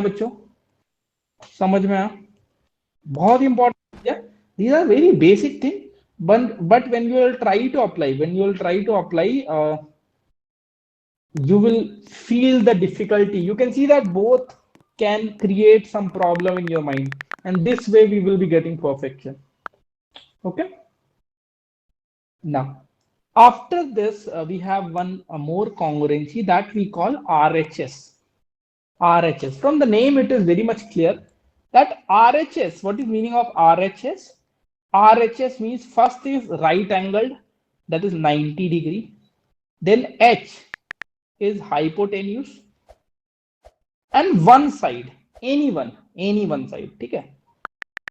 बच्चों, समझ में आया? बहुत इंपॉर्टेंट है, these are very basic thing, but when you will try to apply, you will feel the difficulty. You can see that both can create some problem in your mind, and this way we will be getting perfection. Okay. Now, after this, we have one more congruency that we call RHS. RHS. From the name, it is very much clear that RHS. What is meaning of RHS? RHS means first is right angled, that is 90 degree. Then H is hypotenuse, and one side, any one side, okay?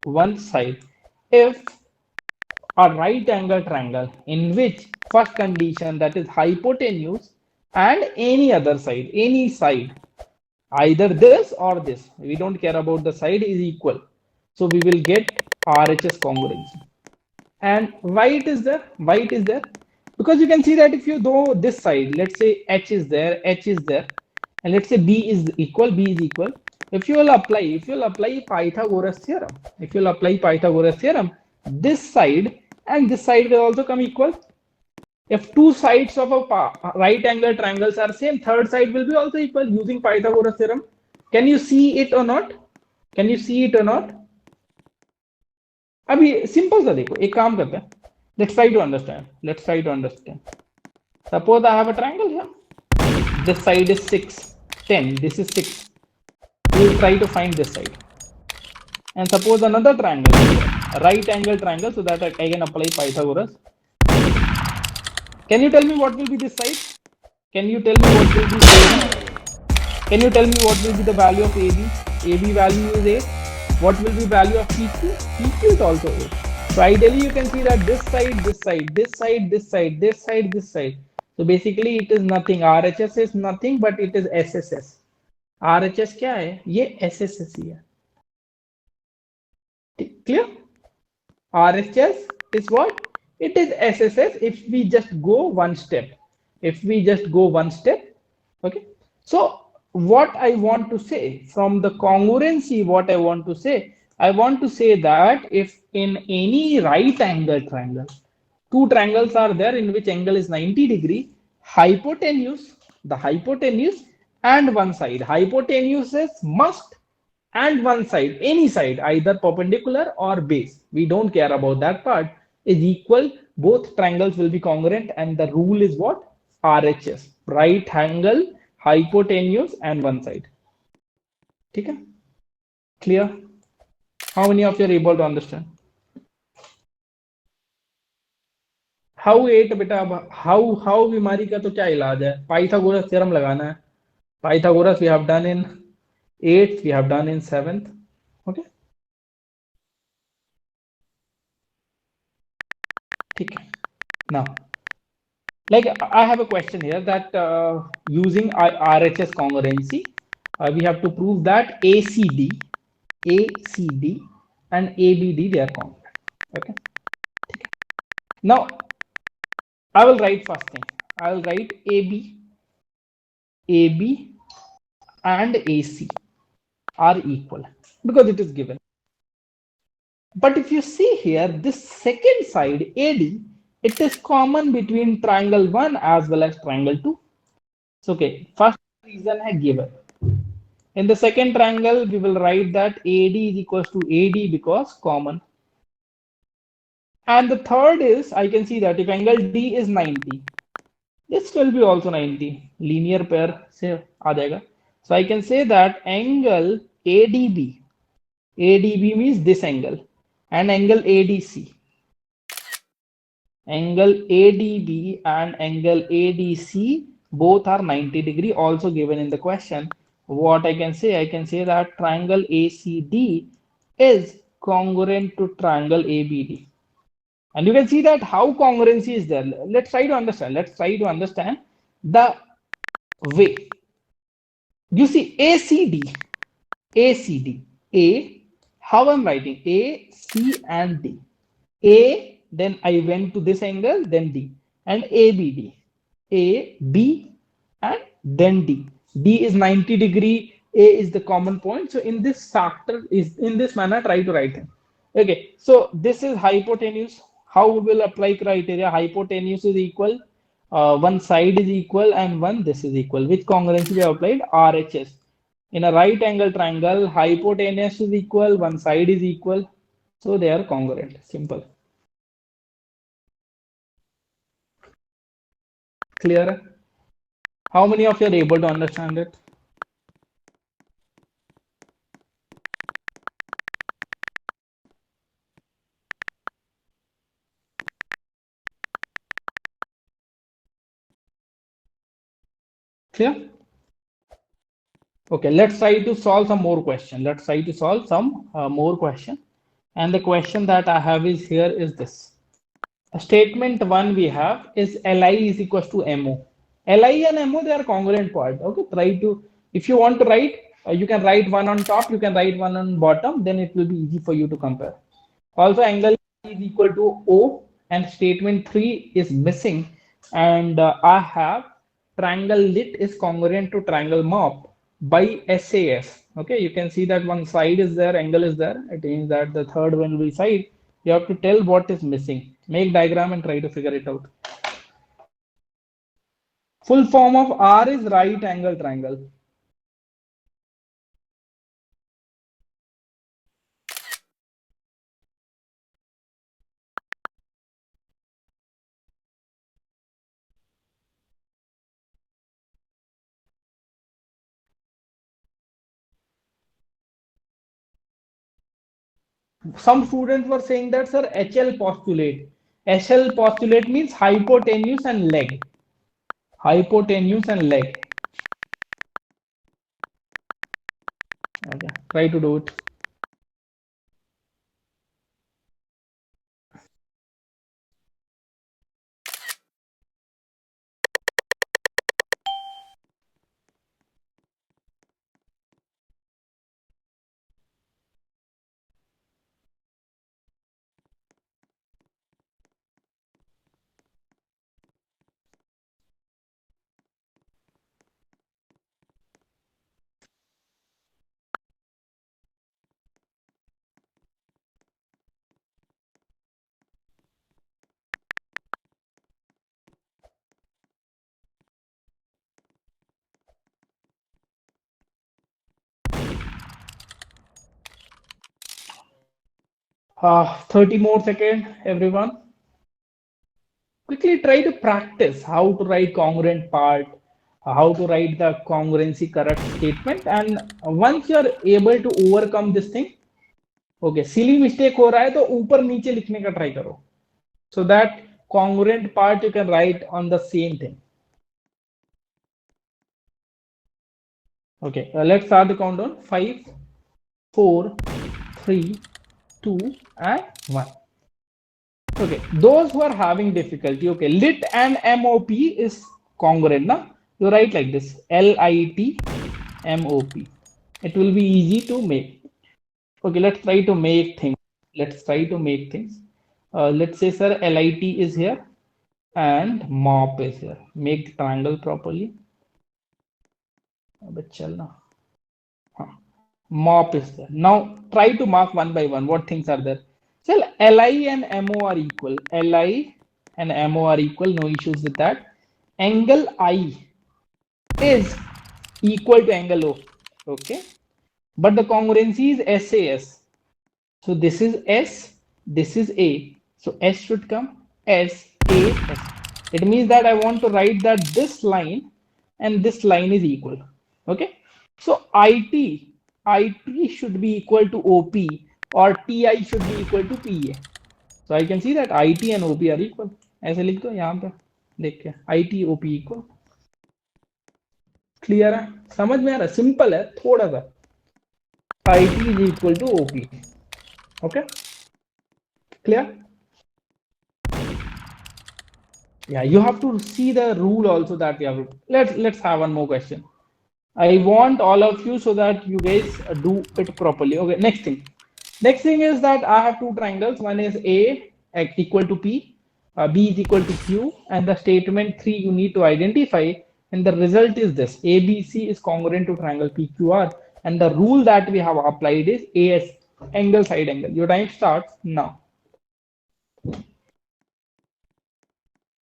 One side. If a right angle triangle in which first condition, that is hypotenuse, and any other side, any side, either this or this, we don't care about the side, is equal, so we will get RHS congruency. And why it is there? Because you can see that if you do this side, let's say H is there, and let's say B is equal. If you will apply Pythagoras theorem, this side and this side will also come equal. If two sides of a right angle triangles are same, third side will be also equal using Pythagoras theorem. Can you see it or not? अभी simple सा देखो, एक काम करते हैं, let's try to understand. Suppose I have a triangle here. This side is 6, 10. This is 6. We will try to find this side. And suppose another triangle, right angle triangle, so that I can apply Pythagoras. Can you tell me what will be this side? Can you tell me what will be AB? Can you tell me what will be the value of AB? AB value is 8. What will be value of PQ? PQ is also 8. So ideally you can see that this side. So basically it is nothing. RHS is nothing, but it is SSS. RHS क्या है? ये SSS ही है. Clear? RHS is what? It is SSS if we just go one step. Okay. So what I want to say from the congruency, I want to say that if in any right angle triangle, two triangles are there in which angle is 90 degree, the hypotenuse and one side, hypotenuse is must, and one side, any side, either perpendicular or base, we don't care about that part, is equal, both triangles will be congruent, and the rule is what? RHS, right angle, hypotenuse and one side. Okay, clear? How many of you are able to understand? How 8 बेटा, how बीमारी का तो क्या इलाज है? Pythagoras theorem लगाना है. Pythagoras we have done in 8th, we have done in 7th. Okay. ठीक है. Now, like I have a question here that using RHS congruency, we have to prove that ACD and ABD, they are congruent. Okay. Now I will write first thing. I will write AB and AC are equal because it is given. But if you see here, this second side AD, it is common between triangle 1 as well as triangle 2. So, okay, first reason I given. In the second triangle, we will write that AD is equals to AD because common. And the third is, I can see that if angle D is 90, this will be also 90. Linear pair se aa jayega. So I can say that angle ADB means this angle, and angle ADC. Angle ADB and angle ADC both are 90 degree, also given in the question. What I can say that triangle ACD is congruent to triangle ABD. And you can see that how congruency is there. Let's try to understand the way. You see ACD, A, how I'm writing A, C and D. A, then I went to this angle, then D, and ABD, A, B and then D. D is 90 degree. A is the common point. So in this factor is in this manner, try to write it. Okay, so this is hypotenuse. How we will apply criteria? Hypotenuse is equal, one side is equal, and one this is equal. Which congruency we have applied? RHS. In a right angle triangle, hypotenuse is equal, one side is equal, so they are congruent. Simple. Clear? How many of you are able to understand it? Clear? Okay, let's try to solve some more question. Let's try to solve some more question. And the question that I have is here is this. Statement one we have is Li is equals to Mo. Li and Mo, they are congruent part. Okay, try to, if you want to write, you can write one on top, you can write one on bottom, then it will be easy for you to compare. Also, angle is equal to O, and statement three is missing. And I have triangle lit is congruent to triangle MOP by SAS. Okay, you can see that one side is there, angle is there. It means that the third one will be side. You have to tell what is missing. Make diagram and try to figure it out. Full form of R is right angle triangle. Some students were saying that, sir, HL postulate. HL postulate means hypotenuse and leg. Hypotenuse and leg. Okay, try to do it. Uh, 30 more seconds, everyone. Quickly try to practice how to write congruent part, how to write the congruency correct statement. And once you are able to overcome this thing, okay, silly mistake हो रहा है तो ऊपर नीचे लिखने का try करो. So that congruent part you can write on the same thing. Okay, let's start the countdown. 5, 4, 3, 2, and 1. Okay, those who are having difficulty, okay, lit and MOP is congruent. Now you write like this: LIT MOP. It will be easy to make. Okay, let's try to make things. Let's try to make things. Let's say, sir, LIT is here and MOP is here. Make the triangle properly. MOP is there. Now try to mark one by one what things are there. So Li and Mo are equal. Li and Mo are equal. No issues with that. Angle I is equal to angle O. Okay. But the congruency is SAS. So this is S, this is A. So S should come S, A, S. It means that I want to write that this line and this line is equal. Okay. So IT should be equal to OP, or TI should be equal to PA. So I can see that IT and OP are equal. ऐसे लिख दो यहाँ पे देख के IT OP equal. Clear है? समझ में आ रहा है? सिंपल है थोड़ा सा. IT is equal to OP. Okay, clear? Yeah, you have to see the rule also that we have. Let's have one more question. I want all of you so that you guys do it properly. Okay, next thing. Next thing is that I have two triangles. One is A equal to P, B is equal to Q, and the statement 3 you need to identify. And the result is this: ABC is congruent to triangle PQR. And the rule that we have applied is AS, angle side angle. Your time starts now.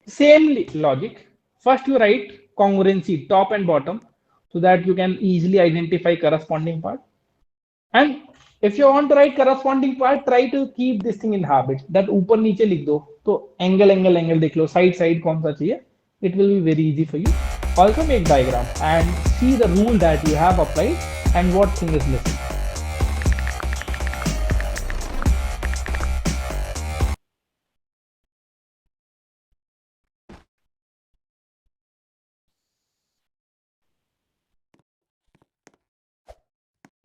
Same logic. First you write congruency top and bottom so that you can easily identify corresponding part. And if you want to write corresponding part, try to keep this thing in habit. That ऊपर नीचे लिख दो तो angle angle angle देख लो side side कौन सा चाहिए. It will be very easy for you. Also make diagram and see the rule that you have applied and what thing is missing.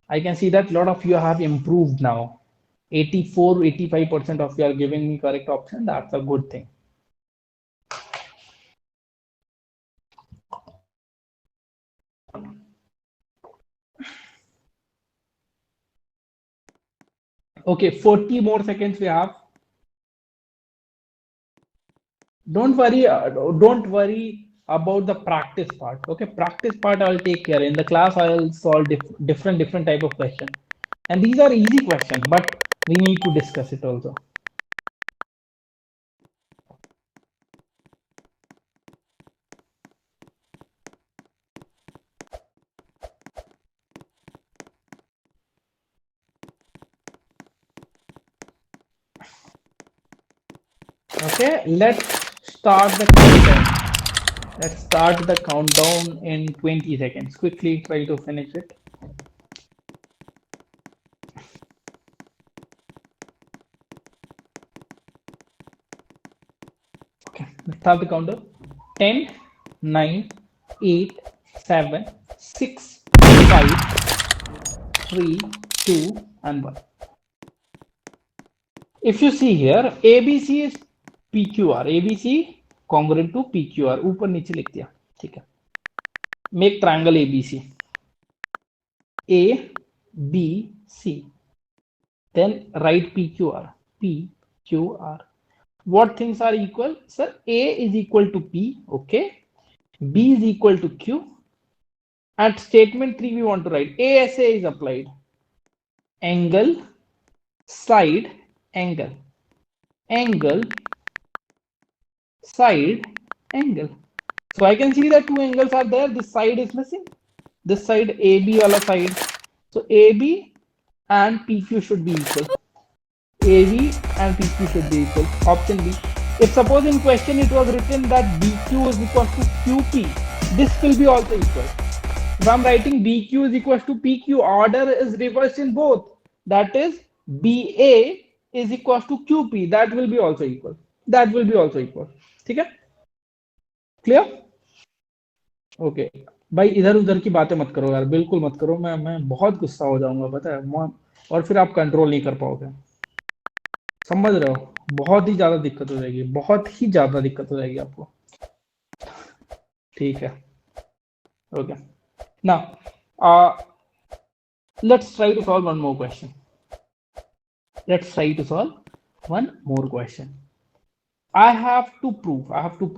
I can see that a lot of you have improved now. 84-85% of you are giving me correct option. That's a good thing. Okay, 40 more seconds we have. Don't worry about the practice part. Okay, practice part I'll take care. In the class I'll solve different type of question, and these are easy questions, but we need to discuss it also. Okay, let's start the countdown. Let's start the countdown in 20 seconds. Quickly try to finish it. Okay, let's start the countdown. 10, 9, 8, 7, 6, 5, 3, 2, and 1. If you see here, ABC is PQR. ABC congruent to PQR. ऊपर नीचे लिख दिया. ठीक है. Make triangle ABC. A, B, C. Then write PQR. PQR. What things are equal? Sir, A is equal to P. Okay. B is equal to Q. At statement 3, we want to write ASA is applied. Angle, side, angle. Angle, side, angle. So I can see that two angles are there. This side is missing. This side AB wala side. So AB and PQ should be equal. AB and PQ should be equal. Option B. If suppose in question it was written that BQ is equal to QP, this will be also equal. If I'm writing BQ is equal to PQ, order is reversed in both. That is BA is equal to QP. That will be also equal. That will be also equal. ठीक है? Clear? Okay भाई इधर उधर की बातें मत करो यार, बिल्कुल मत करो. मैं बहुत गुस्सा हो जाऊंगा पता है, और फिर आप कंट्रोल नहीं कर पाओगे. समझ रहे हो? बहुत ही ज्यादा दिक्कत हो जाएगी, बहुत ही ज्यादा दिक्कत हो जाएगी आपको. ठीक है. Okay. Now let's try to solve one more question. Let's try to solve one more question. I have to prove